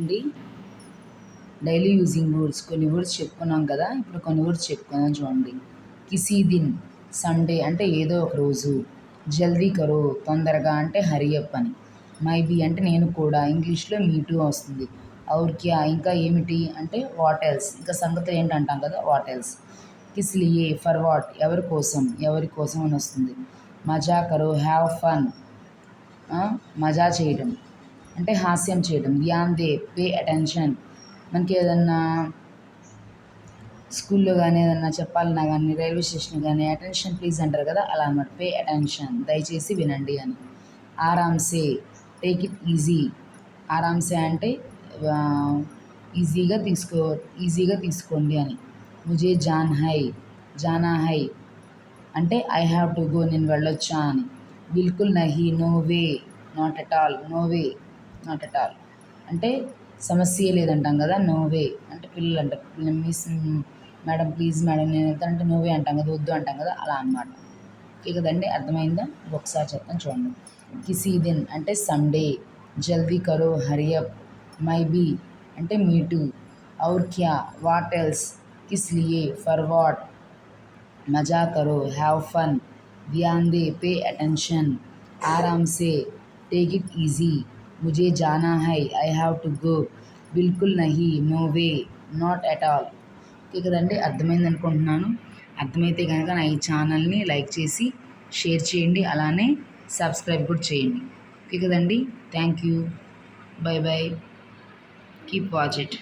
అండి. Daily using words కొన్ని words చెప్పుకున్నాం కదా, ఇప్పుడు కొన్ని వర్డ్స్ చెప్పుకుందాం చూడండి. కిసీ దిన్ సండే అంటే ఏదో ఒక రోజు. జల్దీ కరో తొందరగా అంటే హరీ అప్ అని. మైబీ అంటే నేను కూడా, ఇంగ్లీష్లో మీ టూ వస్తుంది. ఔర్ క్యా ఇంకా ఏమిటి అంటే వాట్ ఎల్స్, ఇంకా సంగతి ఏంటంటాం కదా వాట్ ఎల్స్. కిస్ లియే ఫర్ వాట్ ఎవరి కోసం, ఎవరి కోసం అని వస్తుంది. మజా కరో హ్యావ్ ఫన్, మజా చేయడం అంటే హాస్యం చేయడం. ధ్యాన్ దే పే అటెన్షన్, మనకి ఏదన్నా స్కూల్లో కానీ ఏదన్నా చెప్పాలన్నా కానీ రైల్వే స్టేషన్ కానీ అటెన్షన్ ప్లీజ్ అంటారు కదా, అలా అనమాట. పే అటెన్షన్ దయచేసి వినండి అని. ఆరామ్సే టేక్ ఇట్ ఈజీ, ఆరామ్సే అంటే ఈజీగా తీసుకోండి అని. ముజే జానా హై అంటే ఐ హ్యావ్ టు గో నేను వెళ్ళొచ్చా అని. బిల్కుల్ నహీ no way not at all, no way not at all అంటే సమస్య లేదంటాం కదా, నో వే అంటే పిల్లలు అంటారు మిస్ మేడం ప్లీజ్ మేడం నేను వెళ్తానంటే నో వే అంటాం కదా, వద్దు అంటాం కదా, అలా అనమాట. ఓకే కదండి, అర్థమైందా? ఒకసారి చెప్తాను చూడండి. కిసీ దిన్ అంటే సండే, జల్దీ కరో హరీ అప్, మైబీ అంటే మీ టూ, ఔర్ క్యా వాట్ ఎల్స్, కిస్ లియే ఫర్ వాట్, मज़ा करो हैव फन, ध्यान दे पे अटेंशन, आराम से टेक इट इजी, मुझे जाना है आई हैव టు గో, బిల్కుల్ నహీ no way not at all. Okay కదండి, అర్థమైంది అనుకుంటున్నాను. అర్థమైతే కనుక నా ఈ ఛానల్ని లైక్ చేసి షేర్ చేయండి, అలానే సబ్స్క్రైబ్ కూడా చేయండి. ఓకే కదండి, thank you, by by, keep watch it.